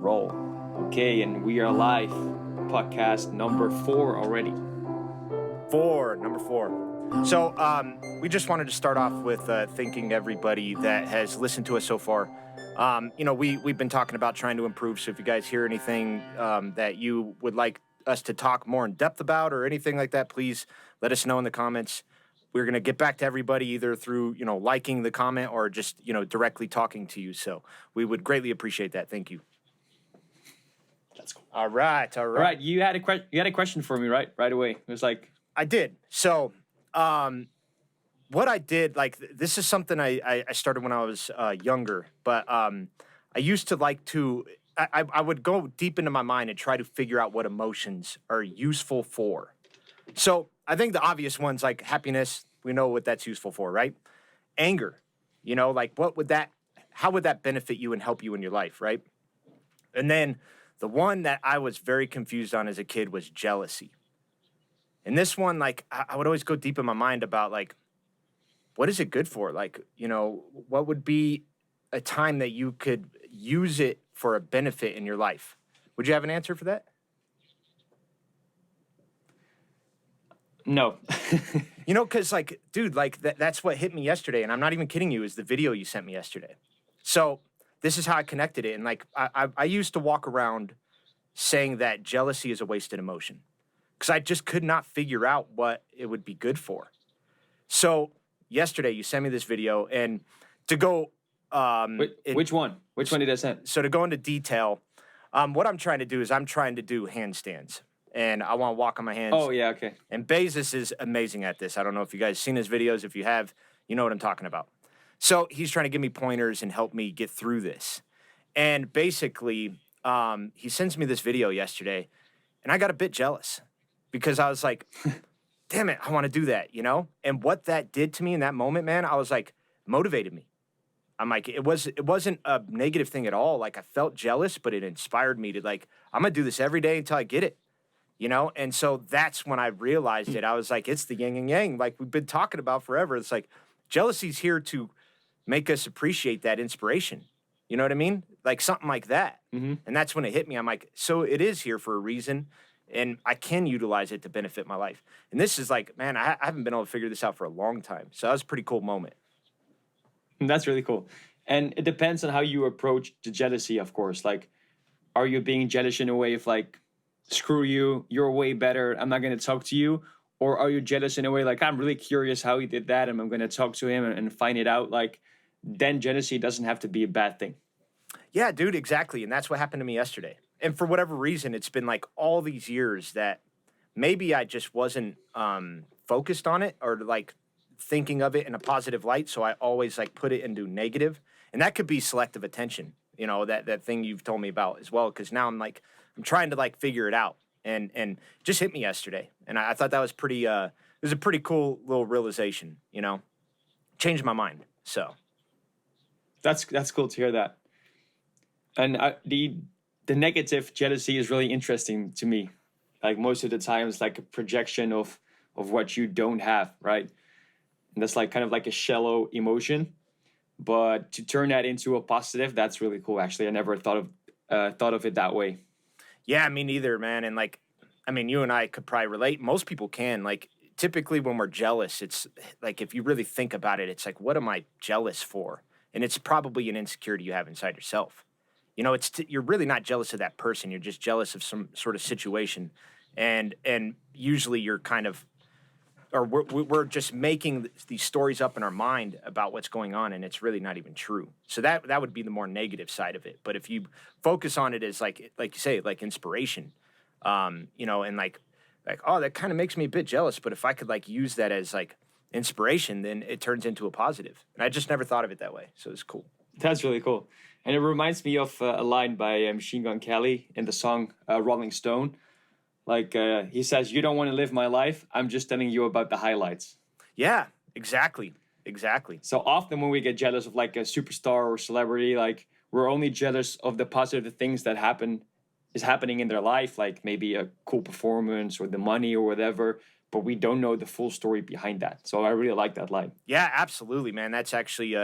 roll. Okay, and we are live. Podcast number 4 already. Number four. So we just wanted to start off with thanking everybody that has listened to us so far. We've been talking about trying to improve. So if you guys hear anything that you would like us to talk more in depth about or anything like that, please let us know in the comments. We're going to get back to everybody either through, liking the comment or just, directly talking to you. So we would greatly appreciate that. Thank you. That's cool. All right. All right, you had a question for me, right? Right away. It was like... I did. So what I did, this is something I started when I was younger, but I used to like to... I would go deep into my mind and try to figure out what emotions are useful for. So I think the obvious ones like happiness, we know what that's useful for, right? Anger, how would that benefit you and help you in your life, right? And then the one that I was very confused on as a kid was jealousy. And this one, I would always go deep in my mind about what is it good for? What would be a time that you could use it for a benefit in your life? Would you have an answer for that? No. Because, that's what hit me yesterday, and I'm not even kidding you, is the video you sent me yesterday. So this is how I connected it. And, I used to walk around saying that jealousy is a wasted emotion because I just could not figure out what it would be good for. So yesterday you sent me this video, and to go... which one? Which one did I send? So to go into detail, what I'm trying to do is I'm trying to do handstands. And I want to walk on my hands. Oh, yeah, okay. And Bazes is amazing at this. I don't know if you guys seen his videos. If you have, you know what I'm talking about. So he's trying to give me pointers and help me get through this. And basically, he sends me this video yesterday, and I got a bit jealous because I was like, damn it, I want to do that, And what that did to me in that moment, man, I was like, motivated me. I'm like, it wasn't a negative thing at all. I felt jealous, but it inspired me to I'm going to do this every day until I get it. And so that's when I realized it. I was like, it's the yin and yang, we've been talking about forever. It's jealousy's here to make us appreciate that inspiration. You know what I mean? Something like that. Mm-hmm. And that's when it hit me. I'm like, so it is here for a reason, and I can utilize it to benefit my life. And this is man, I haven't been able to figure this out for a long time. So that was a pretty cool moment. That's really cool. And it depends on how you approach the jealousy, of course. Are you being jealous in a way of screw you, you're way better, I'm not going to talk to you? Or are you jealous in a way I'm really curious how he did that and I'm going to talk to him and find it out? Then jealousy doesn't have to be a bad thing. Yeah, dude, exactly. And that's what happened to me yesterday. And for whatever reason, it's been all these years that maybe I just wasn't focused on it or thinking of it in a positive light. So I always put it into negative. And that could be selective attention, that thing you've told me about as well. Because now I'm trying to figure it out, and it just hit me yesterday, and I thought that was pretty. It was a pretty cool little realization, changed my mind. So that's cool to hear that. And the negative jealousy is really interesting to me. Most of the time, it's a projection of what you don't have, right? And that's kind of a shallow emotion, but to turn that into a positive, that's really cool. Actually, I never thought of it that way. Yeah, me neither, man. And you and I could probably relate. Most people can. Typically when we're jealous, it's if you really think about it, it's what am I jealous for? And it's probably an insecurity you have inside yourself. You're really not jealous of that person. You're just jealous of some sort of situation. And usually you're kind of, or we're just making these stories up in our mind about what's going on, and it's really not even true. So that would be the more negative side of it. But if you focus on it as like you say, inspiration, and oh, that kind of makes me a bit jealous. But if I could use that as inspiration, then it turns into a positive. And I just never thought of it that way. So it's cool. That's really cool. And it reminds me of a line by Machine Gun Kelly in the song Rolling Stone. He says, you don't want to live my life. I'm just telling you about the highlights. Yeah, exactly. So often when we get jealous of a superstar or celebrity, we're only jealous of the positive things that is happening in their life, maybe a cool performance or the money or whatever. but we don't know the full story behind that. So I really like that line. Yeah, absolutely, man. That's actually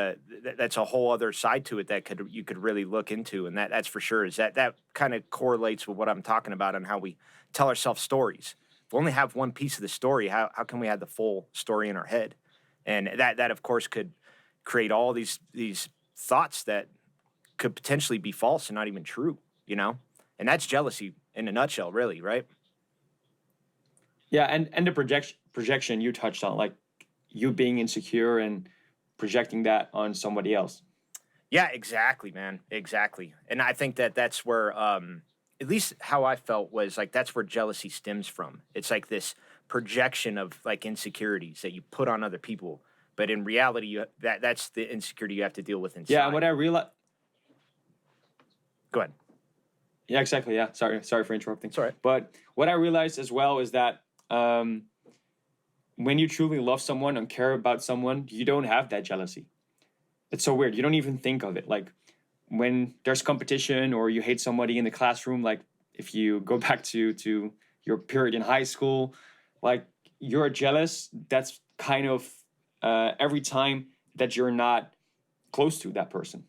that's a whole other side to it that you could really look into, and that's for sure. Is that kind of correlates with what I'm talking about on how we tell ourselves stories. If we only have one piece of the story, how can we have the full story in our head? And that of course could create all these thoughts that could potentially be false and not even true, you know? And that's jealousy in a nutshell, really, right? Yeah, and the projection you touched on, like you being insecure and projecting that on somebody else. Yeah, exactly, man. Exactly. And I think that's where at least how I felt was like that's where jealousy stems from. It's like this projection of like insecurities that you put on other people, but in reality that's the insecurity you have to deal with inside. Yeah, and what I realized. Go ahead. Yeah, exactly. Yeah, sorry for interrupting. It's all right. But what I realized as well is that when you truly love someone and care about someone, you don't have that jealousy. It's so weird. You don't even think of it. Like when there's competition or you hate somebody in the classroom, like if you go back to your period in high school, like you're jealous. That's kind of every time that you're not close to that person.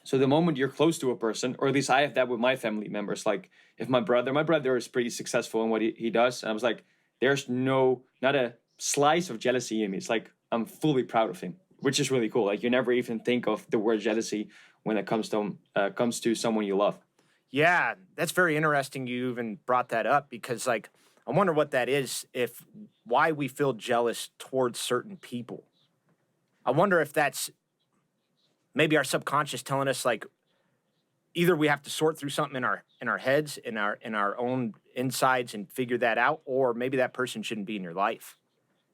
So the moment you're close to a person, or at least I have that with my family members, like if my brother is pretty successful in what he does, and I was like, there's not a slice of jealousy in me. It's like I'm fully proud of him, which is really cool. Like you never even think of the word jealousy when it comes to someone you love. Yeah, that's very interesting you even brought that up because like I wonder what that is if why we feel jealous towards certain people. I wonder if that's maybe our subconscious telling us like either we have to sort through something in our heads in our own insides and figure that out, or maybe that person shouldn't be in your life.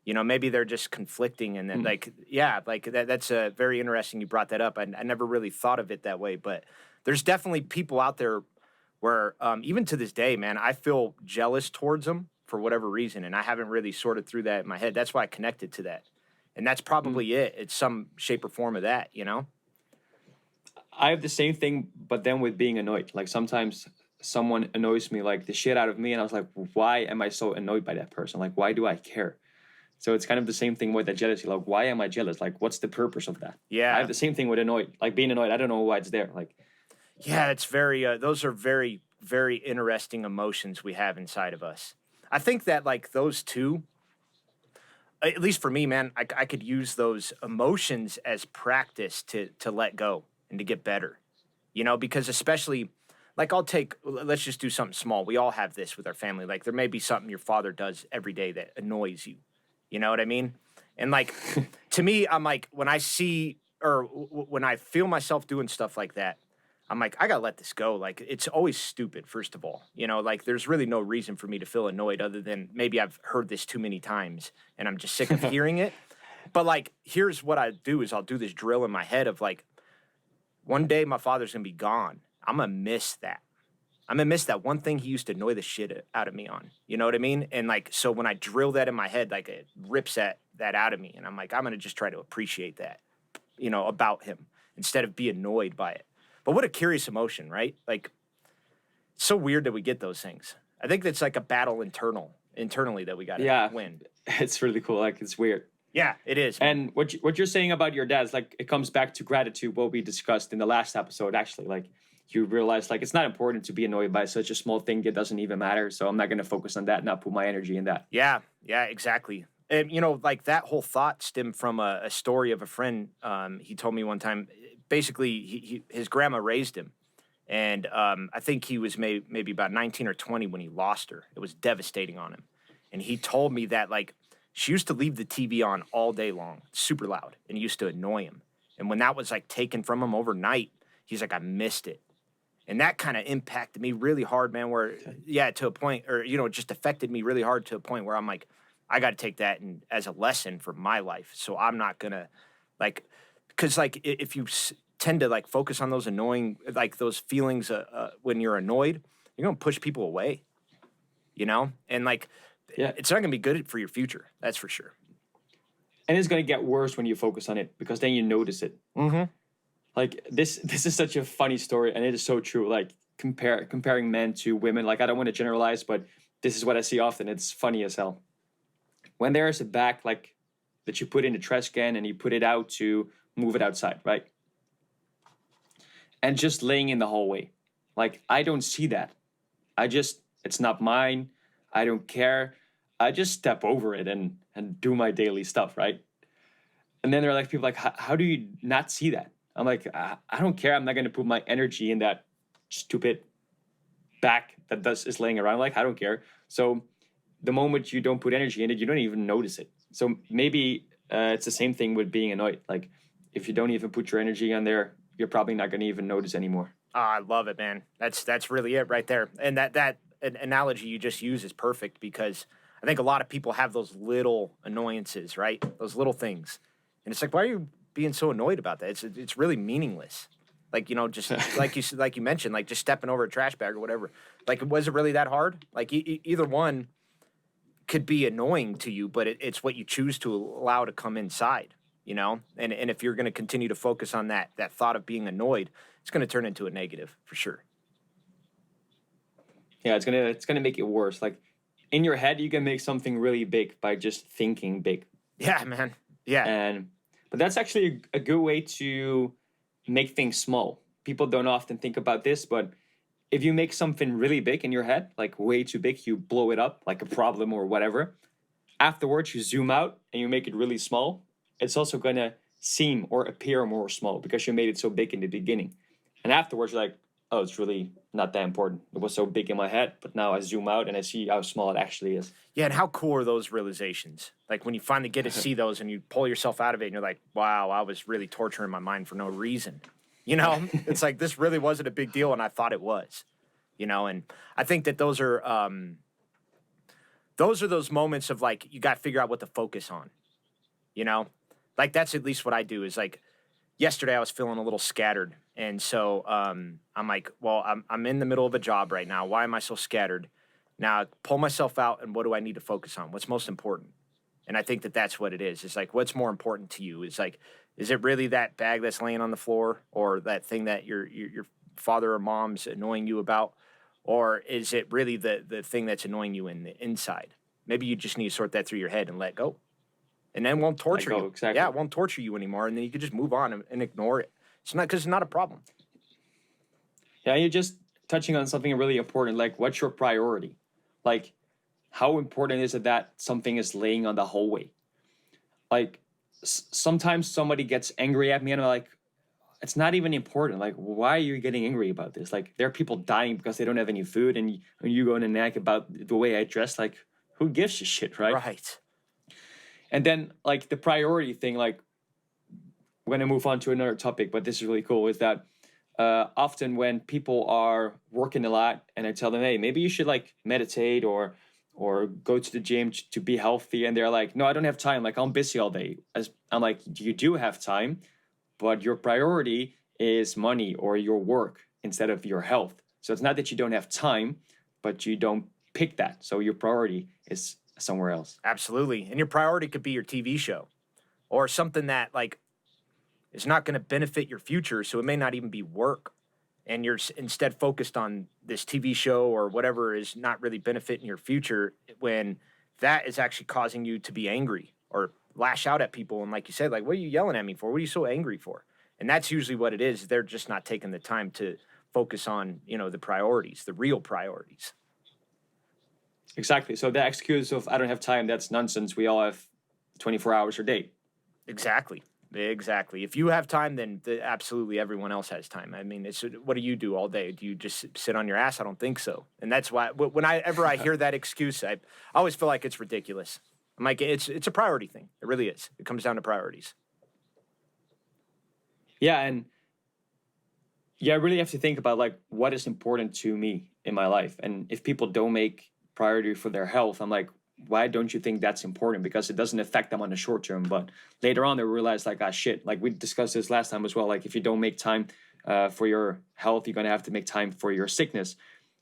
You know, maybe they're just conflicting, and then like yeah, like that's a very interesting. You brought that up. I never really thought of it that way, but there's definitely people out there where even to this day, man, I feel jealous towards them for whatever reason, and I haven't really sorted through that in my head. That's why I connected to that, and that's probably it. It's some shape or form of that, you know. I have the same thing, but then with being annoyed. Like sometimes someone annoys me like the shit out of me, and I was like, why am I so annoyed by that person? Like, why do I care? So it's kind of the same thing with that jealousy. Like, why am I jealous? Like, what's the purpose of that? Yeah, I have the same thing with annoyed. Like being annoyed, I don't know why it's there. Like, yeah, it's very. Those are very very interesting emotions we have inside of us. I think that like those two, at least for me, man, I could use those emotions as practice to let go and to get better. You know, because especially like let's just do something small. We all have this with our family. Like there may be something your father does every day that annoys you. You know what I mean? And like to me, I'm like when I see or when I feel myself doing stuff like that, I'm like, I gotta let this go. Like, it's always stupid, first of all. You know, like, there's really no reason for me to feel annoyed other than maybe I've heard this too many times and I'm just sick of hearing it. But, like, here's what I do is I'll do this drill in my head of, like, one day my father's gonna be gone. I'm gonna miss that. I'm gonna miss that one thing he used to annoy the shit out of me on. You know what I mean? And, like, so when I drill that in my head, like, it rips that out of me. And I'm like, I'm gonna just try to appreciate that, you know, about him instead of be annoyed by it. But what a curious emotion, right? Like, it's so weird that we get those things. I think that's like a battle internally that we got to win. It's really cool. Like, it's weird. Yeah, it is. And what you're saying about your dad is like, it comes back to gratitude, what we discussed in the last episode, actually. Like, you realize, like, it's not important to be annoyed by such a small thing that doesn't even matter. So I'm not going to focus on that, not put my energy in that. Yeah, exactly. And, you know, like that whole thought stemmed from a story of a friend. He told me one time, basically, his grandma raised him. And I think he was maybe about 19 or 20 when he lost her. It was devastating on him. And he told me that, like, she used to leave the TV on all day long, super loud, and it used to annoy him. And when that was, like, taken from him overnight, he's like, I missed it. And that kind of impacted me really hard, man, where, yeah, to a point, or, you know, it just affected me really hard to a point where I'm like, I got to take that as a lesson for my life. So I'm not going to, like, because, like, if you tend to, like, focus on those annoying, like, those feelings when you're annoyed, you're going to push people away, you know? And, like, it's not going to be good for your future. That's for sure. And it's going to get worse when you focus on it because then you notice it. Mm-hmm. Like, this is such a funny story, and it is so true. Like, comparing men to women. Like, I don't want to generalize, but this is what I see often. It's funny as hell. when there is a bag like that you put in the trash can and you put it out to move it outside, right? And just laying in the hallway. Like, I don't see that. It's not mine. I don't care. I just step over it and do my daily stuff, right? And then there are like people like, how do you not see that? I'm like, I don't care. I'm not going to put my energy in that stupid back that is laying around. Like, I don't care. So the moment you don't put energy in it, you don't even notice it. So maybe it's the same thing with being annoyed. Like, if you don't even put your energy on there, you're probably not going to even notice anymore. I love it, man. That's really it right there. And that analogy you just used is perfect because I think a lot of people have those little annoyances, right? Those little things, and it's like, why are you being so annoyed about that? It's really meaningless. Like, just like you mentioned, like just stepping over a trash bag or whatever. Like, was it really that hard? Like, either one could be annoying to you, but it's what you choose to allow to come inside. And if you're going to continue to focus on that thought of being annoyed, it's going to turn into a negative for sure. Yeah, it's gonna make it worse. Like, in your head, you can make something really big by just thinking big. Yeah, man. Yeah. But that's actually a good way to make things small. People don't often think about this, but if you make something really big in your head, like way too big, you blow it up like a problem or whatever. Afterwards, you zoom out and you make it really small. It's also gonna seem or appear more small because you made it so big in the beginning. And afterwards, you're like, oh, it's really not that important. It was so big in my head, but now I zoom out and I see how small it actually is. Yeah, and how cool are those realizations? Like when you finally get to see those and you pull yourself out of it and you're like, wow, I was really torturing my mind for no reason. It's like this really wasn't a big deal and I thought it was. And I think that those are those moments of like you got to figure out what to focus on. Like that's at least what I do is like yesterday I was feeling a little scattered. And so I'm like, well, I'm in the middle of a job right now. Why am I so scattered? Now I pull myself out and what do I need to focus on? What's most important? And I think that that's what it is. It's like, what's more important to you? It's like, is it really that bag that's laying on the floor or that thing that your father or mom's annoying you about? Or is it really the thing that's annoying you in the inside? Maybe you just need to sort that through your head and let go. And then it won't torture you. Exactly. Yeah, it won't torture you anymore. And then you can just move on and ignore it. It's not because it's not a problem. Yeah, you're just touching on something really important. Like, what's your priority? Like, how important is it that something is laying on the hallway? Like, sometimes somebody gets angry at me and I'm like, it's not even important. Like, why are you getting angry about this? Like, there are people dying because they don't have any food and you go and nag about the way I dress. Like, who gives a shit, right? Right. And then, like, the priority thing, like, we're going to move on to another topic, but this is really cool, is that often when people are working a lot and I tell them, hey, maybe you should, like, meditate or go to the gym to be healthy. And they're like, no, I don't have time. Like, I'm busy all day. I'm like, you do have time, but your priority is money or your work instead of your health. So it's not that you don't have time, but you don't pick that. So your priority is somewhere else. Absolutely. And your priority could be your TV show or something that like is not going to benefit your future. So it may not even be work. And you're instead focused on this TV show or whatever is not really benefiting your future when that is actually causing you to be angry or lash out at people. And like you said, like, what are you yelling at me for? What are you so angry for? And that's usually what it is. They're just not taking the time to focus on, the priorities, the real priorities. Exactly. So the excuse of I don't have time, that's nonsense. We all have 24 hours a day. Exactly. If you have time, then absolutely everyone else has time. I mean, what do you do all day? Do you just sit on your ass? I don't think so. And that's why whenever I hear that excuse, I always feel like it's ridiculous. I'm like, it's a priority thing. It really is. It comes down to priorities. Yeah, and I really have to think about like what is important to me in my life. And if people don't make priority for their health, I'm like, why don't you think that's important? Because it doesn't affect them on the short term, but later on they realize like, ah, shit, like we discussed this last time as well. Like if you don't make time for your health, you're gonna have to make time for your sickness,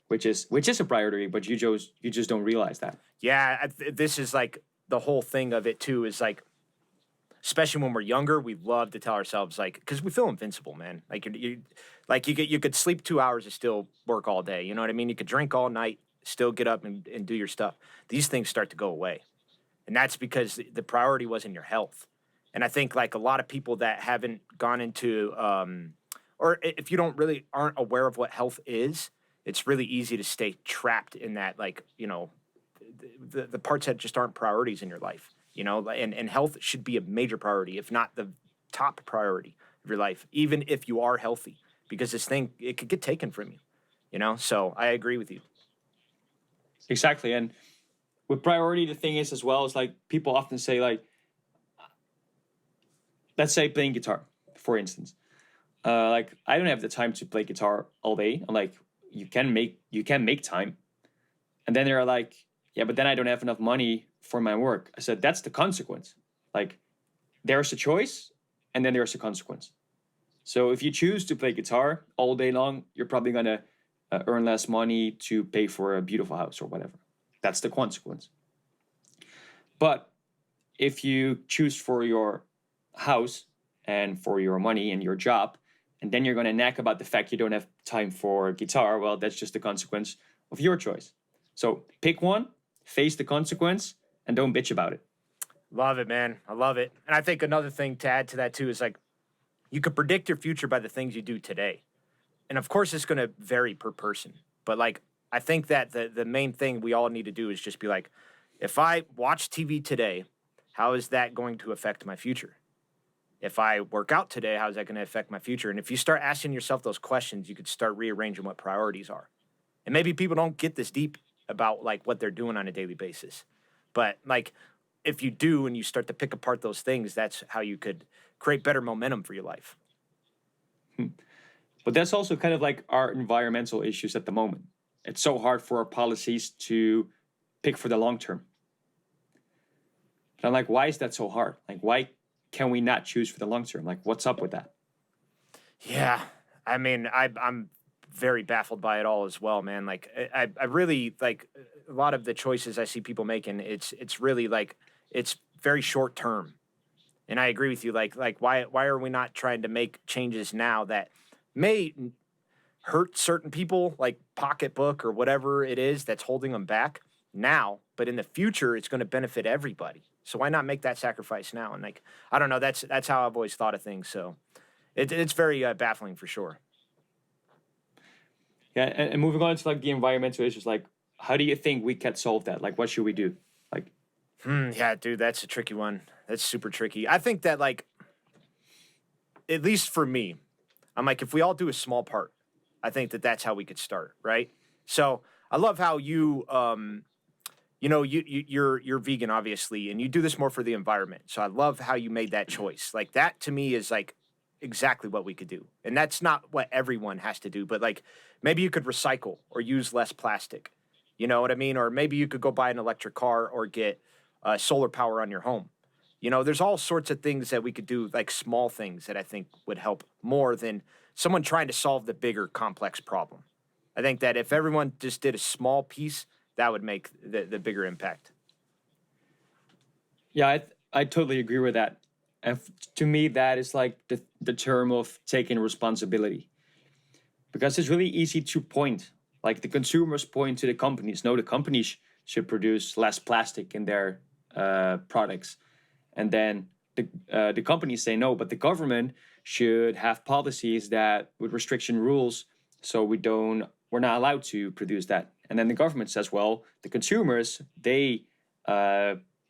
which is a priority, but you just don't realize that. Yeah, this is like the whole thing of it too. Is like, especially when we're younger, we love to tell ourselves like, because we feel invincible, man. Like you could sleep 2 hours and still work all day. You know what I mean? You could drink all night, still get up and do your stuff. These things start to go away. And that's because the priority wasn't your health. And I think like a lot of people that haven't gone into, or if you don't really aren't aware of what health is, it's really easy to stay trapped in that, like, the parts that just aren't priorities in your life, and health should be a major priority, if not the top priority of your life, even if you are healthy, because this thing, it could get taken from you, So I agree with you. Exactly. And with priority, the thing is as well, is like people often say, like, let's say playing guitar, for instance. Like I don't have the time to play guitar all day. I'm like, you can make time. And then they're like, yeah, but then I don't have enough money for my work. I said, that's the consequence. Like there's a choice and then there's a consequence. So if you choose to play guitar all day long, you're probably going to earn less money to pay for a beautiful house or whatever. That's the consequence. But if you choose for your house and for your money and your job, and then you're going to nag about the fact you don't have time for guitar, well, that's just the consequence of your choice. So pick one, face the consequence, and don't bitch about it. Love it, man. I love it. And I think another thing to add to that too is like you could predict your future by the things you do today. And of course it's going to vary per person. But like I think that the main thing we all need to do is just be like, if I watch TV today, how is that going to affect my future? If I work out today, how is that going to affect my future? And if you start asking yourself those questions, you could start rearranging what priorities are. And maybe people don't get this deep about like what they're doing on a daily basis. But like if you do and you start to pick apart those things, that's how you could create better momentum for your life. But that's also kind of like our environmental issues at the moment. It's so hard for our policies to pick for the long term. And I'm like, why is that so hard? Like, why can we not choose for the long term? Like, what's up with that? Yeah. I mean, I'm very baffled by it all as well, man. Like I really like a lot of the choices I see people making. It's really like it's very short term. And I agree with you. Like why are we not trying to make changes now that may hurt certain people, like pocketbook or whatever it is that's holding them back now, but in the future it's going to benefit everybody. So why not make that sacrifice now? And like I don't know, that's how I've always thought of things. So it's very baffling for sure. Yeah, and moving on to like the environmental issues, like, how do you think we can solve that? Like, what should we do? Like, Yeah, dude, that's a tricky one. That's super tricky. I think that like at least for me, I'm like if we all do a small part, I think that that's how we could start, right? So I love how you're vegan obviously, and you do this more for the environment. So I love how you made that choice. Like that to me is like exactly what we could do, and that's not what everyone has to do. But like maybe you could recycle or use less plastic. You know what I mean? Or maybe you could go buy an electric car or get solar power on your home. There's all sorts of things that we could do, like small things that I think would help more than someone trying to solve the bigger, complex problem. I think that if everyone just did a small piece, that would make the bigger impact. yeah, I totally agree with that. And to me, that is like the term of taking responsibility, because it's really easy to point. Like the consumers point to the companies. No, the companies should produce less plastic in their products, and then the companies say no, but the government should have policies that with restriction rules, so we're not allowed to produce that. And then the government says, well, the consumers they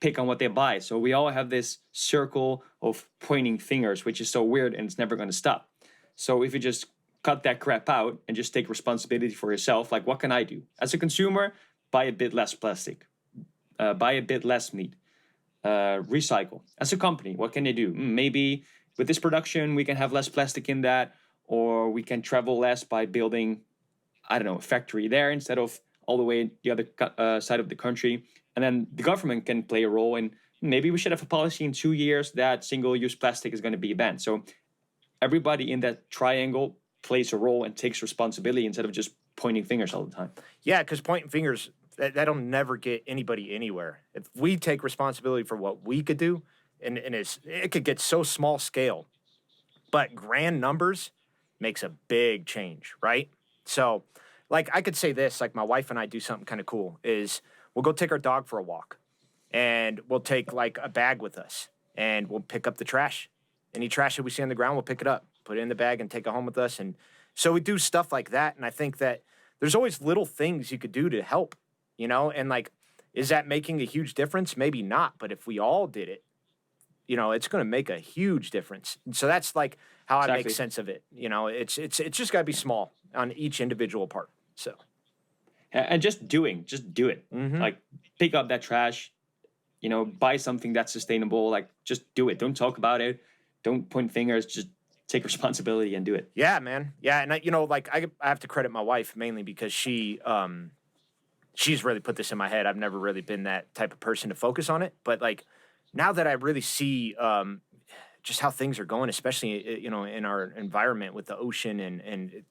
pick on what they buy. So we all have this circle of pointing fingers, which is so weird and it's never going to stop. So if you just cut that crap out and just take responsibility for yourself, like what can I do as a consumer? Buy a bit less plastic, buy a bit less meat, recycle. As a company, what can they do? Maybe with this production, we can have less plastic in that, or we can travel less by building, I don't know, a factory there instead of all the way the other side of the country. And then the government can play a role. And maybe we should have a policy in 2 years that single-use plastic is going to be banned. So everybody in that triangle plays a role and takes responsibility instead of just pointing fingers all the time. Yeah, because pointing fingers, that'll never get anybody anywhere. If we take responsibility for what we could do, and it could get so small scale, but grand numbers makes a big change, right? So, like I could say this, like my wife and I do something kind of cool is we'll go take our dog for a walk. and we'll take like a bag with us, and we'll pick up the trash. Any trash that we see on the ground, we'll pick it up, put it in the bag, and take it home with us. And so we do stuff like that. And I think that there's always little things you could do to help, and like, is that making a huge difference? Maybe not. But if we all did it, it's going to make a huge difference. And so that's like how I make Exactly. sense of it. It's just got to be small on each individual part. So, And just do it. mhm. Like pick up that trash, buy something that's sustainable. Like just do it. Don't talk about it. Don't point fingers. Just take responsibility and do it. Yeah, man. Yeah, and like I have to credit my wife mainly because she's really put this in my head. I've never really been that type of person to focus on it, but like now that I really see just how things are going, especially in our environment with the ocean,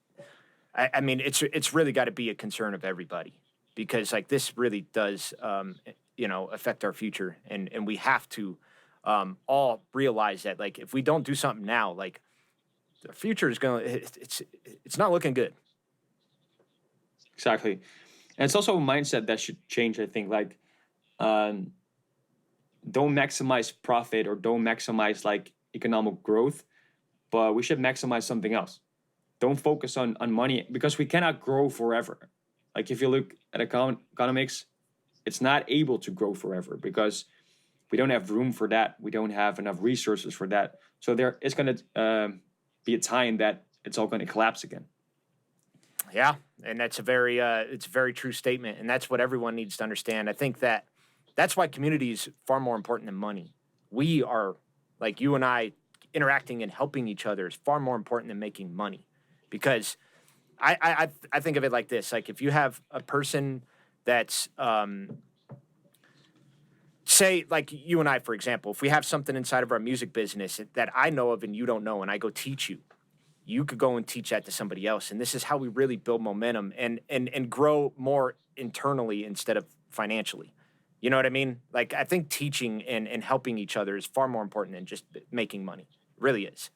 I mean it's really got to be a concern of everybody because like this really does affect our future, and we have to all realize that like if we don't do something now, like the future is going to it's not looking good. Exactly. And it's also a mindset that should change, I think. Like, um, don't maximize profit or don't maximize like economic growth, but we should maximize something else. Don't focus on money because we cannot grow forever. Like if you look at economics, it's not able to grow forever because we don't have room for that. We don't have enough resources for that. So there is going to be a time that it's all going to collapse again. Yeah, and that's it's a very true statement, and that's what everyone needs to understand. I think that that's why community is far more important than money. We are like you and I interacting and helping each other is far more important than making money, because I think of it like this: like if you have a person that's say like you and I, for example, if we have something inside of our music business that I know of and you don't know, and I go teach you, you could go and teach that to somebody else, and this is how we really build momentum and grow more internally instead of financially. You know what I mean? Like I think teaching and helping each other is far more important than just making money. It really is.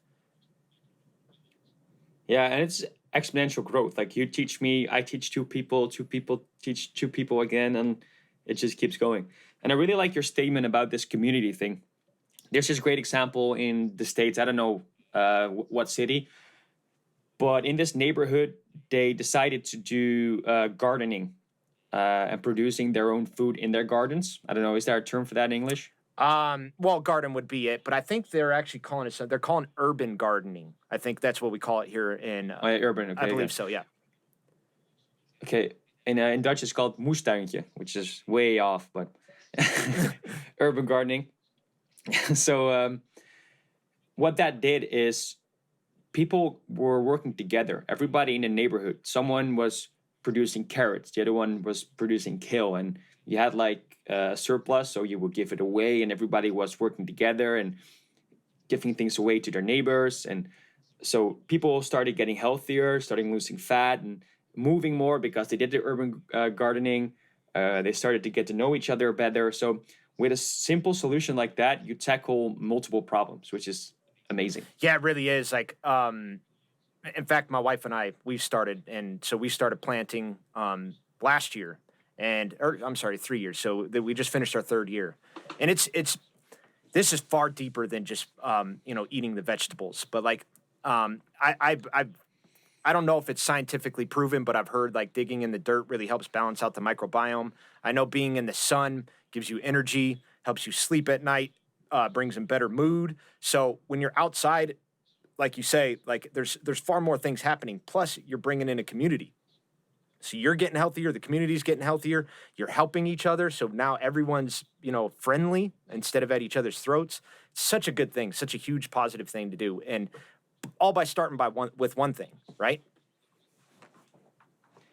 Yeah, and it's exponential growth. Like you teach me, I teach two people teach two people again, and it just keeps going. And I really like your statement about this community thing. There's this great example in the States. I don't know what city, but in this neighborhood, they decided to do gardening and producing their own food in their gardens. I don't know, is there a term for that in English? Well, garden would be it, but I think they're actually calling it. They're calling urban gardening. I think that's what we call it here in. Oh, yeah, urban. I Okay, yeah. believe so. Yeah. Okay. In Dutch, it's called moestuintje, which is way off, but urban gardening. So what that did is people were working together. Everybody in the neighborhood. Someone was producing carrots, the other one was producing kale, and you had like a surplus, so you would give it away, and everybody was working together and giving things away to their neighbors. And so people started getting healthier, starting losing fat, and moving more because they did the urban gardening. They started to get to know each other better. So with a simple solution like that, you tackle multiple problems, which is amazing. Yeah, it really is. Like, in fact, my wife and I, we started planting last year, or I'm sorry, 3 years. So that we just finished our third year, and this is far deeper than just eating the vegetables. But like, I don't know if it's scientifically proven, but I've heard like digging in the dirt really helps balance out the microbiome. I know being in the sun gives you energy, helps you sleep at night, brings in better mood. So when you're outside, like you say, like there's far more things happening. Plus, you're bringing in a community. So you're getting healthier, the community's getting healthier, you're helping each other. So now everyone's, friendly instead of at each other's throats. It's such a good thing, such a huge positive thing to do. And all by starting with one thing, right?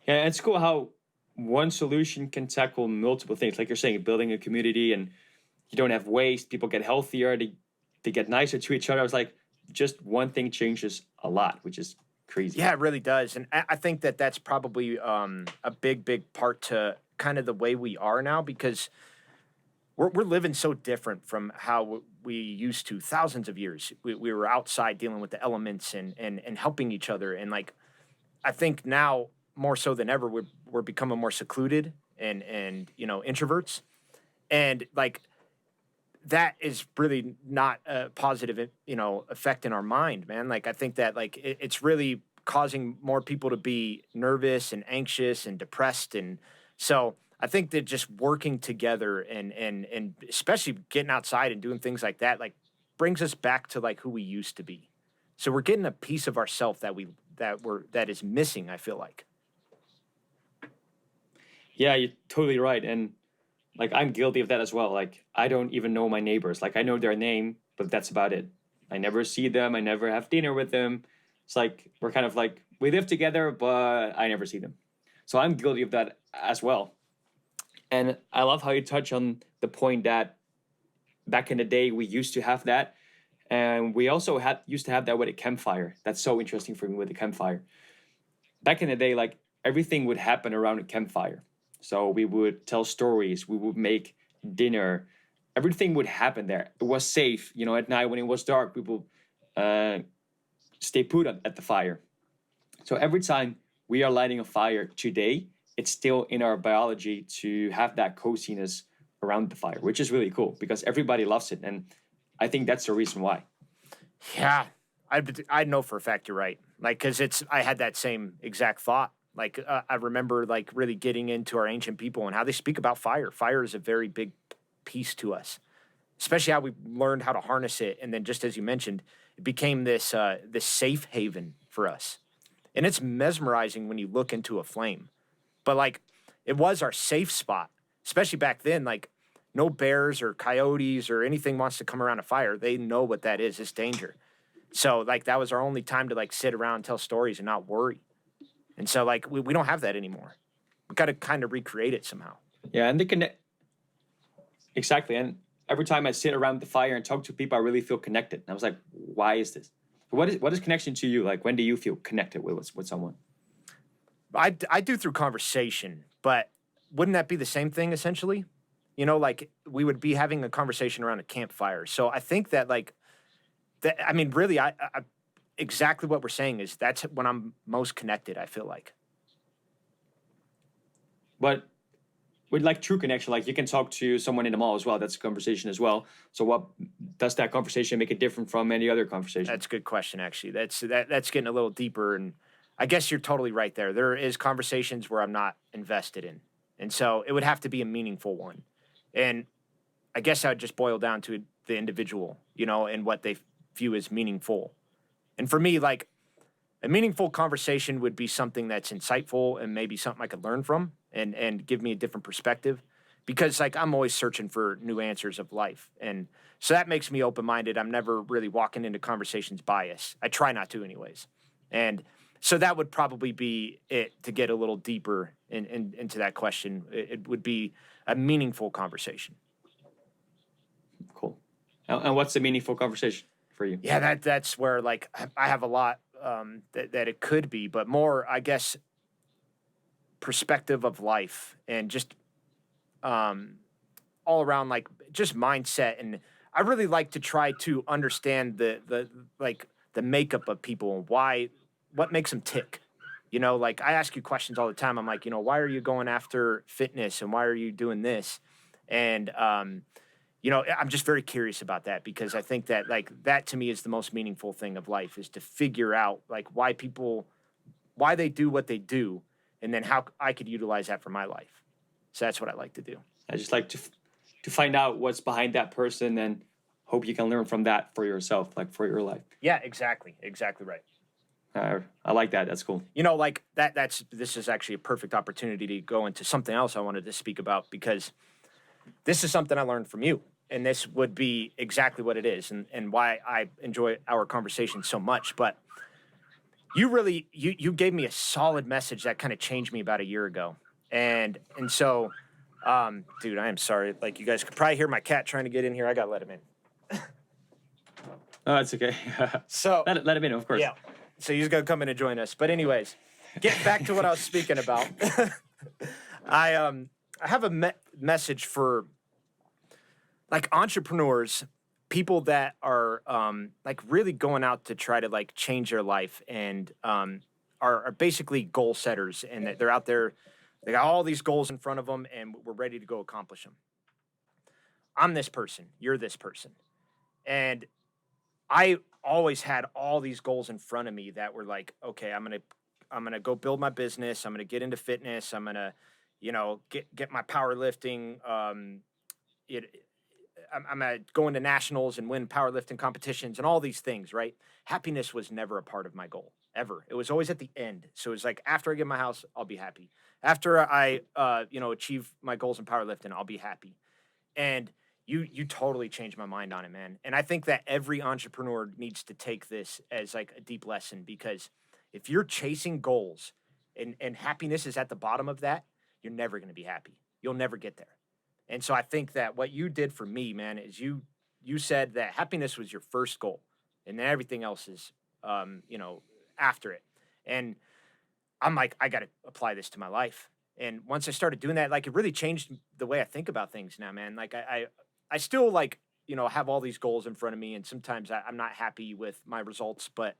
Yeah, it's cool how one solution can tackle multiple things. Like you're saying, building a community and you don't have waste, people get healthier, they get nicer to each other. I was like, just one thing changes a lot, which is crazy. Yeah, it really does. And I think that that's probably a big part to kind of the way we are now, because we're living so different from how we used to thousands of years. We were outside dealing with the elements and helping each other. And like, I think now more so than ever, we're becoming more secluded and introverts. And like that is really not a positive, effect in our mind, man. Like I think that like it's really causing more people to be nervous and anxious and depressed, and so I think that just working together and especially getting outside and doing things like that, like brings us back to like who we used to be. So we're getting a piece of ourself that is missing, I feel like. Yeah, you're totally right. And like I'm guilty of that as well. Like I don't even know my neighbors. Like I know their name, but that's about it. I never see them. I never have dinner with them. It's like we're kind of like we live together, but I never see them. So I'm guilty of that as well. And I love how you touch on the point that back in the day we used to have that, and we also had used to have that with a campfire. That's so interesting for me with the campfire. Back in the day, like everything would happen around a campfire. So we would tell stories, we would make dinner, everything would happen there. It was safe, at night when it was dark, people uh, stay put at the fire. So every time we are lighting a fire today, it's still in our biology to have that coziness around the fire, which is really cool because everybody loves it. And I think that's the reason why. Yeah, I know for a fact you're right. Like, cause I had that same exact thought. Like, I remember like really getting into our ancient people and how they speak about fire. Fire is a very big piece to us, especially how we learned how to harness it. And then just as you mentioned, it became this safe haven for us. And it's mesmerizing when you look into a flame. But like, it was our safe spot, especially back then. Like, no bears or coyotes or anything wants to come around a fire. They know what that is. It's danger. So like that was our only time to like sit around and tell stories and not worry. And so like we don't have that anymore. We got to kind of recreate it somehow. Yeah, and they connect exactly. And every time I sit around the fire and talk to people, I really feel connected. And I was like, why is this? What is connection to you? Like, when do you feel connected with someone? I do through conversation, but wouldn't that be the same thing essentially? Like we would be having a conversation around a campfire. So I think that like that. I mean, really, I exactly what we're saying is that's when I'm most connected. I feel like. But with like true connection, like you can talk to someone in the mall as well. That's a conversation as well. So what does that conversation make it different from any other conversation? That's a good question, actually. That's getting a little deeper, and I guess you're totally right there. There is conversations where I'm not invested in, and so it would have to be a meaningful one. And I guess I would just boil down to the individual, and what they view as meaningful. And for me, like a meaningful conversation would be something that's insightful and maybe something I could learn from and give me a different perspective. Because like I'm always searching for new answers of life. And so that makes me open minded. I'm never really walking into conversations biased. I try not to anyways. And so that would probably be it to get a little deeper into that question. It would be a meaningful conversation. Cool. And what's a meaningful conversation for you? Yeah, that's where like I have a lot that it could be, but more I guess perspective of life and just um, all around like just mindset. And I really like to try to understand the like the makeup of people and what makes them tick. Like I ask you questions all the time. I'm like, why are you going after fitness and why are you doing this? And I'm just very curious about that because I think that like that to me is the most meaningful thing of life is to figure out like why they do what they do and then how I could utilize that for my life. So that's what I like to do. I just like to find out what's behind that person and hope you can learn from that for yourself, like for your life. Yeah, exactly. Exactly right. I like that. That's cool. Like this is actually a perfect opportunity to go into something else I wanted to speak about because this is something I learned from you. And this would be exactly what it is and why I enjoy our conversation so much. But you really you gave me a solid message that kind of changed me about a year ago. And so dude, I am sorry. Like you guys could probably hear my cat trying to get in here. I gotta let him in. Oh, that's okay. So let him in, of course. Yeah. So he's gonna come in and join us. But anyways, get back to what I was speaking about. I have a message for like entrepreneurs, people that are like really going out to try to like change their life and are basically goal setters and they're out there. They got all these goals in front of them and we're ready to go accomplish them. I'm this person, you're this person. And I always had all these goals in front of me that were like, okay, I'm gonna go build my business. I'm gonna get into fitness. I'm gonna, get my powerlifting. It, I'm gonna go into nationals and win powerlifting competitions and all these things. Right? Happiness was never a part of my goal ever. It was always at the end. So it was like after I get my house, I'll be happy. After I, achieve my goals in powerlifting, I'll be happy. And you totally changed my mind on it, man. And I think that every entrepreneur needs to take this as like a deep lesson, because if you're chasing goals and happiness is at the bottom of that, you're never going to be happy. You'll never get there. And so I think that what you did for me, man, is you said that happiness was your first goal, and then everything else is, after it. And I'm like, I got to apply this to my life. And once I started doing that, like it really changed the way I think about things now, man. Like I still like, have all these goals in front of me, and sometimes I'm not happy with my results, but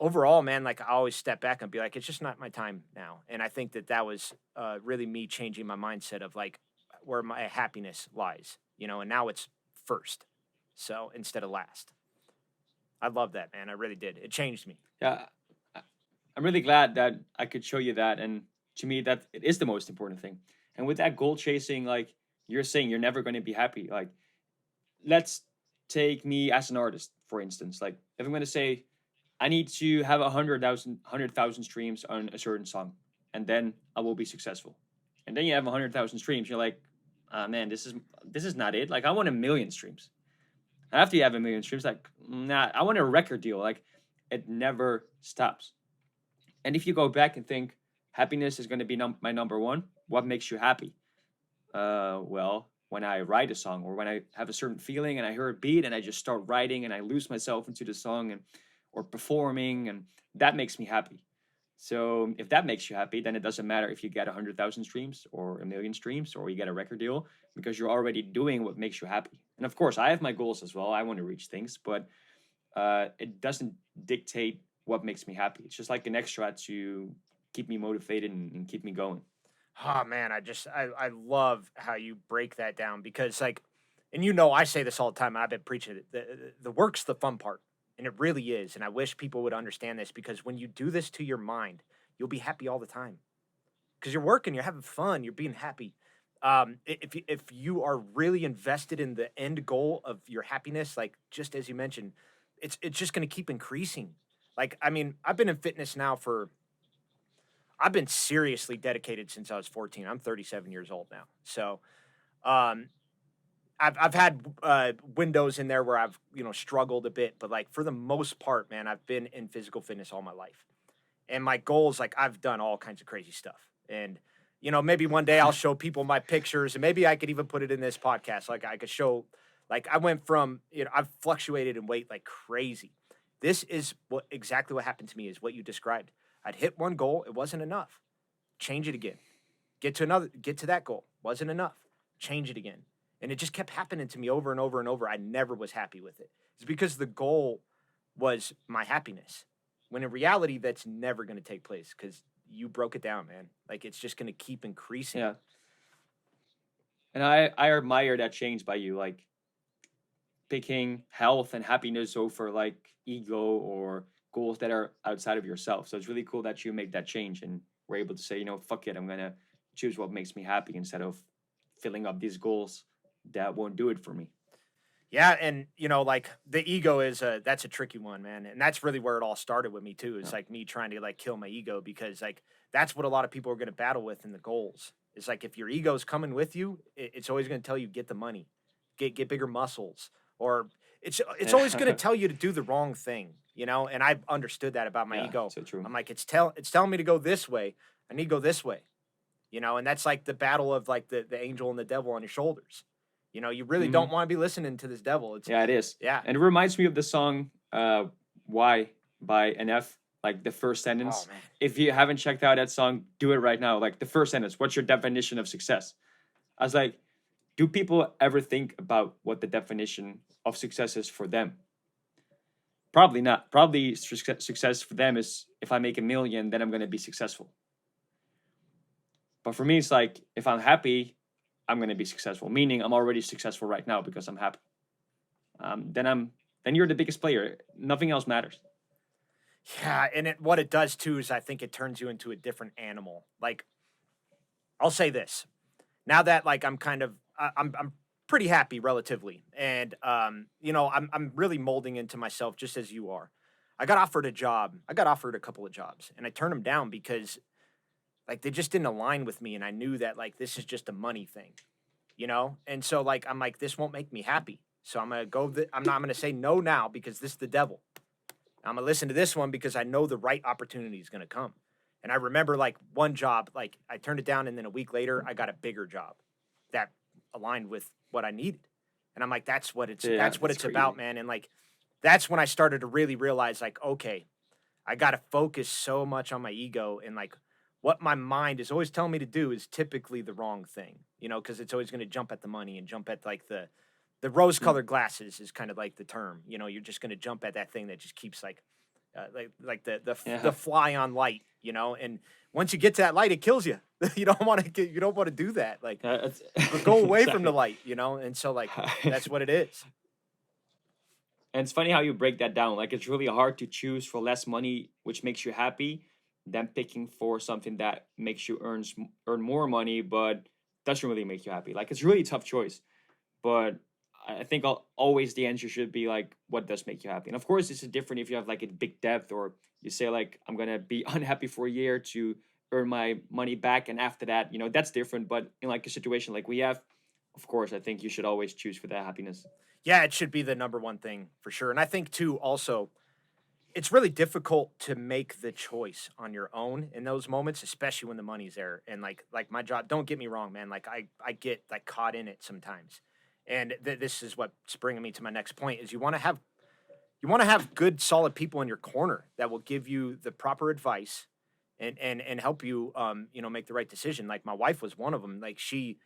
overall, man, like I always step back and be like, it's just not my time now. And I think that that was really me changing my mindset of like where my happiness lies, and now it's first. So instead of last. I love that, man. I really did. It changed me. Yeah, I'm really glad that I could show you that, and to me, that it is the most important thing. And with that goal chasing, like you're saying, you're never going to be happy. Like, let's take me as an artist, for instance. Like, if I'm going to say, I need to have 100,000 streams on a certain song, and then I will be successful. And then you have 100,000 streams. You're like, ah, man, this is not it. Like, I want a million streams. After you have a million streams, like, nah, I want a record deal. Like, it never stops. And if you go back and think happiness is going to be my number one, what makes you happy? Well, when I write a song or when I have a certain feeling and I hear a beat and I just start writing and I lose myself into the song and or performing, and that makes me happy. So if that makes you happy, then it doesn't matter if you get 100,000 streams or a million streams or you get a record deal, because you're already doing what makes you happy. And of course, I have my goals as well. I want to reach things, but it doesn't dictate what makes me happy. It's just like an extra to keep me motivated and keep me going. Oh man, I love how you break that down, because like, and I say this all the time. I've been preaching it. The work's the fun part, and it really is. And I wish people would understand this, because when you do this to your mind, you'll be happy all the time, because you're working, you're having fun, you're being happy. If you are really invested in the end goal of your happiness, like just as you mentioned, it's just going to keep increasing. Like I mean, I've been seriously dedicated since I was 14. I'm 37 years old now. So, um, I've had windows in there where I've struggled a bit, but like for the most part, man, I've been in physical fitness all my life. And my goals, like I've done all kinds of crazy stuff. And maybe one day I'll show people my pictures, and maybe I could even put it in this podcast. Like I could show, like I went from I've fluctuated in weight like crazy. This is exactly what happened to me, is what you described. I'd hit one goal, it wasn't enough. Change it again. Get to that goal. Wasn't enough. Change it again. And it just kept happening to me over and over and over. I never was happy with it. It's because the goal was my happiness. When in reality, that's never going to take place, because you broke it down, man. Like it's just going to keep increasing. Yeah. And I admire that change by you, like picking health and happiness over like ego or goals that are outside of yourself. So it's really cool that you make that change and were able to say, fuck it, I'm gonna choose what makes me happy instead of filling up these goals that won't do it for me. Yeah, and like the ego that's a tricky one, man. And that's really where it all started with me too. It's Yeah. like me trying to like kill my ego, because like that's what a lot of people are going to battle with in the goals. It's like if your ego's coming with you, it's always going to tell you get the money, get bigger muscles, or it's always going to tell you to do the wrong thing, And I understood that about my Yeah, ego. so true. I'm like it's telling me to go this way. I need to go this way, and that's like the battle of like the angel and the devil on your shoulders. You really Hmm. don't want to be listening to this devil. Yeah, it is. Yeah. And it reminds me of the song Why by NF, like the first Oh sentence. man. If you haven't checked out that song, do it right now. Like the first sentence, what's your definition of success? I was like, do people ever think about what the definition of success is for them? Probably not. Probably success for them is if I make a million, then I'm going to be successful. But for me, it's like if I'm happy, I'm going to be successful. Meaning I'm already successful right now because I'm happy. Then you're the biggest player. Nothing else matters. Yeah, and what it does too is I think it turns you into a different animal. Like I'll say this. Now that like I'm kind of I'm pretty happy relatively, and I'm really molding into myself just as you are. I got offered a job. I got offered a couple of jobs, and I turned them down because like they just didn't align with me, and I knew that like this is just a money thing. And so like I'm like this won't make me happy, so I'm gonna go. I'm gonna say no now because this is the devil. I'm gonna listen to this one because I know the right opportunity is gonna come. And I remember like one job, like I turned it down, and then a week later I got a bigger job that aligned with what I needed. And I'm like, Yeah, that's what that's it's about, crazy. man. And like that's when I started to really realize, like, okay, I gotta focus so much on my ego and like what my mind is always telling me to do is typically the wrong thing, because it's always gonna jump at the money and jump at like the rose Hmm. colored glasses is kind of like the term. You're just gonna jump at that thing that just keeps like the Yeah. fly on light, and once you get to that light, it kills you. You don't want to do that. Like That's go away from the exactly. light, and so like that's what it is. And it's funny how you break that down. Like it's really hard to choose for less money, which makes you happy, than picking for something that makes you earn more money, but doesn't really make you happy. Like it's really a tough choice. But I think always the answer should be like, what does make you happy? And of course, this is different if you have like a big debt or you say like, I'm gonna be unhappy for a year to earn my money back, and after that, that's different. But in like a situation like we have, of course, I think you should always choose for that happiness. Yeah, it should be the number one thing for sure. And I think too, also, it's really difficult to make the choice on your own in those moments, especially when the money's there. And like my job, don't get me wrong, man. Like I get like caught in it sometimes. And this is what's bringing me to my next point is you want to have good solid people in your corner that will give you the proper advice and help you make the right decision. Like my wife was one of them. Like she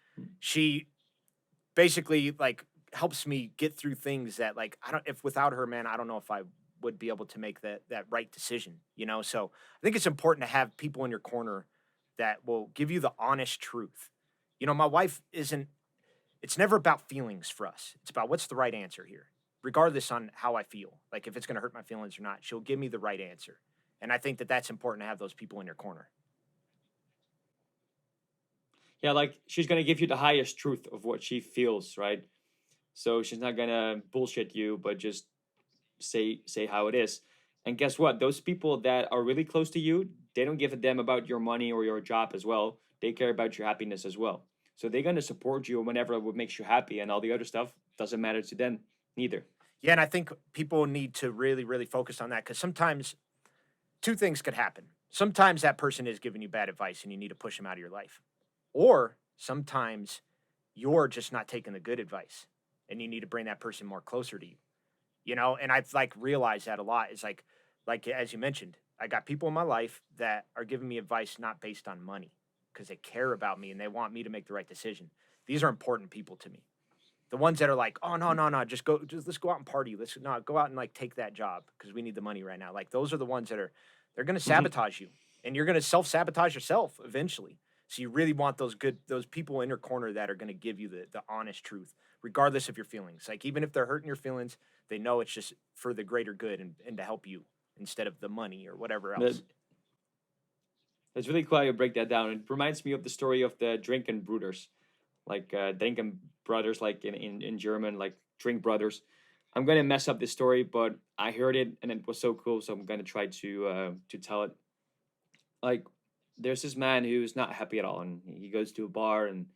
basically like helps me get through things that like I don't if without her, man, I don't know if I would be able to make that right decision. So I think it's important to have people in your corner that will give you the honest truth. My wife isn't it's never about feelings for us. It's about what's the right answer here. Regardless on how I feel. Like if it's going to hurt my feelings or not, she'll give me the right answer. And I think that that's important to have those people in your corner. Yeah, like she's gonna give you the highest truth of what she feels, right? So she's not gonna bullshit you, but just say how it is. And guess what? Those people that are really close to you, they don't give a damn about your money or your job as well. They care about your happiness as well. So they're gonna support you whenever what makes you happy, and all the other stuff doesn't matter to them neither. Yeah, and I think people need to really, really focus on that because sometimes two things could happen. Sometimes that person is giving you bad advice and you need to push them out of your life. Or sometimes you're just not taking the good advice and you need to bring that person more closer to you. And I've like realized that a lot is like as you mentioned, I got people in my life that are giving me advice not based on money because they care about me and they want me to make the right decision. These are important people to me. The ones that are like, oh no, no, no, just let's go out and party. Let's not go out and like take that job because we need the money right now. Like those are the ones that they're gonna sabotage you and you're gonna self-sabotage yourself eventually. So you really want those people in your corner that are gonna give you the honest truth, regardless of your feelings. Like even if they're hurting your feelings, they know it's just for the greater good and to help you instead of the money or whatever That, else. that's really cool how you break that down. It reminds me of the story of the Drinken brothers, like Drinken brothers, like in German, like drink brothers. I'm gonna mess up this story, but I heard it and it was so cool, so I'm gonna try to tell it. Like, there's this man who's not happy at all, and he goes to a bar and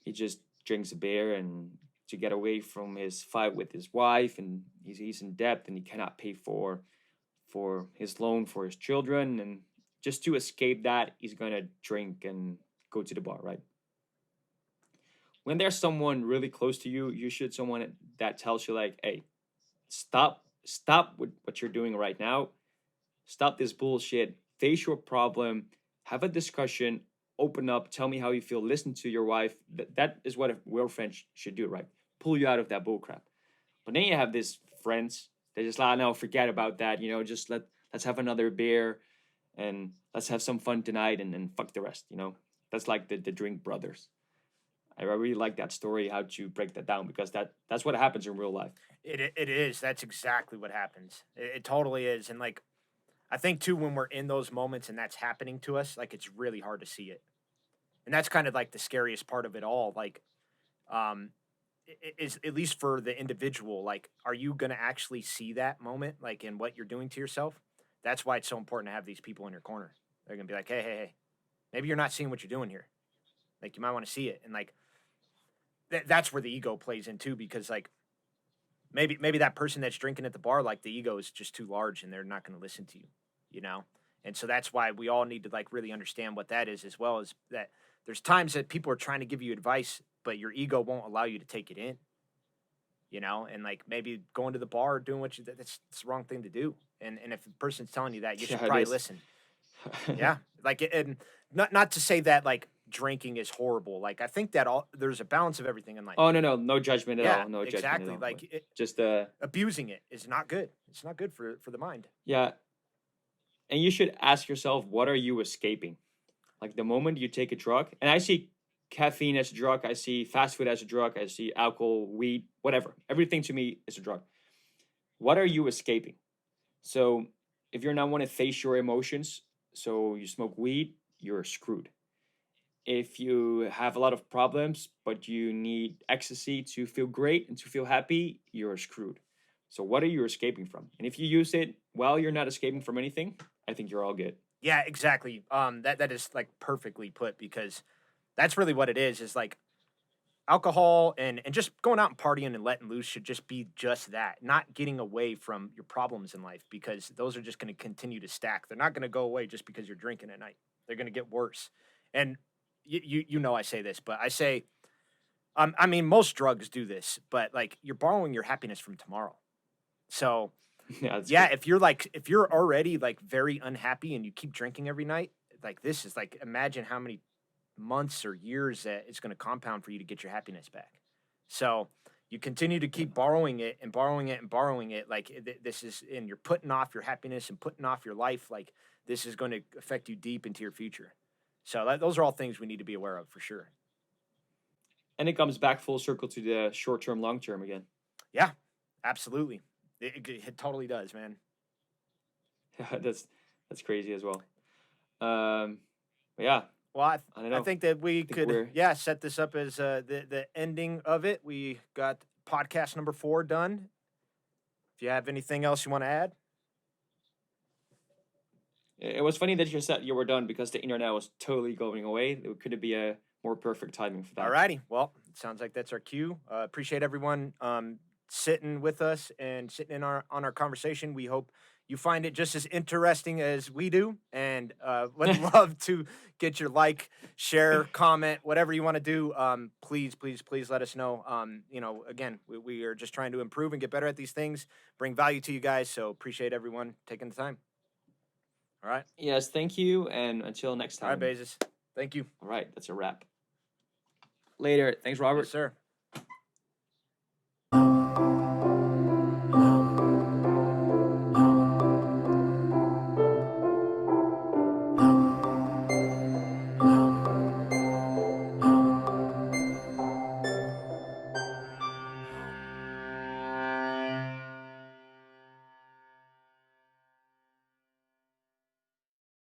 he just drinks a beer and to get away from his fight with his wife, and he's in debt and he cannot pay for his loan for his children, and just to escape that he's gonna drink and go to the bar, right? When there's someone really close to you, you should someone that tells you like, hey, stop with what you're doing right now, stop this bullshit, face your problem, have a discussion, open up, tell me how you feel, listen to your wife. That is what a real friend should do, right? Pull you out of that bullcrap. But then you have these friends, they just like, no, forget about that, just let's have another beer and let's have some fun tonight, and fuck the rest. That's like the drink brothers. I really like that story, how to break that down, because that's what happens in real life. It is. That's exactly what happens. It totally is. And like, I think too, when we're in those moments and that's happening to us, like it's really hard to see it. And that's kind of like the scariest part of it all. Like, um, is at least for the individual, like, are you going to actually see that moment, like in what you're doing to yourself? That's why it's so important to have these people in your corner. They're going to be like, hey, maybe you're not seeing what you're doing here. Like, you might want to see it. And like, that's where the ego plays in too, because like, maybe that person that's drinking at the bar, like the ego is just too large and they're not going to listen to you, you know? And so that's why we all need to like really understand what that is, as well as that there's times that people are trying to give you advice, but your ego won't allow you to take it in, you know? And like maybe going to the bar or doing what you, that's the wrong thing to do. And if the person's telling you that, you should Yeah, it probably is. listen. Yeah. Like, and not to say that like drinking is horrible. Like, I think that there's a balance of everything in life. Oh, no, no judgment at Yeah, all. No judgment exactly. at all. Like But just uh, abusing it is not good. It's not good for the mind. yeah, and you should ask yourself, what are you escaping? Like the moment you take a drug, and I see caffeine as a drug, I see fast food as a drug, I see alcohol, weed, whatever. Everything to me is a drug. What are you escaping? So if you're not want to face your emotions, so you smoke weed, you're screwed. If you have a lot of problems, but you need ecstasy to feel great and to feel happy, you're screwed. So what are you escaping from? And if you use it while you're not escaping from anything, I think you're all good. Yeah, exactly. That is like perfectly put, because that's really what it is like alcohol and just going out and partying and letting loose should just be just that, not getting away from your problems in life, because those are just going to continue to stack. They're not going to go away just because you're drinking at night. They're going to get worse. And you know I say this, but I say I mean most drugs do this, but like you're borrowing your happiness from tomorrow. So Yeah, that's yeah, good. if you're already like very unhappy and you keep drinking every night, like this is like imagine how many months or years that it's going to compound for you to get your happiness back. So you continue to keep borrowing it and borrowing it and borrowing it. Like this is, and you're putting off your happiness and putting off your life. Like this is going to affect you deep into your future. So those are all things we need to be aware of for sure. And it comes back full circle to the short term, long term again. Yeah, absolutely. It totally does, man. That's crazy as well. But yeah, Well, I don't I know. think that we I think could, we're yeah, set this up as the ending of it. We got podcast number 4 done. If you have anything else you want to add, It was funny that you said you were done because the internet was totally going away. It could be a more perfect timing for that. all righty. Well, it sounds like that's our cue. Appreciate everyone sitting with us and sitting in on our conversation. We hope you find it just as interesting as we do, and would love to get your like, share, comment, whatever you want to do. Please let us know. You know, again, we are just trying to improve and get better at these things, bring value to you guys. So appreciate everyone taking the time. All right. Yes, thank you, and until next All right, time. Bazes. Thank you. All right, that's a wrap. Later. Thanks, Robert. Yes, sir.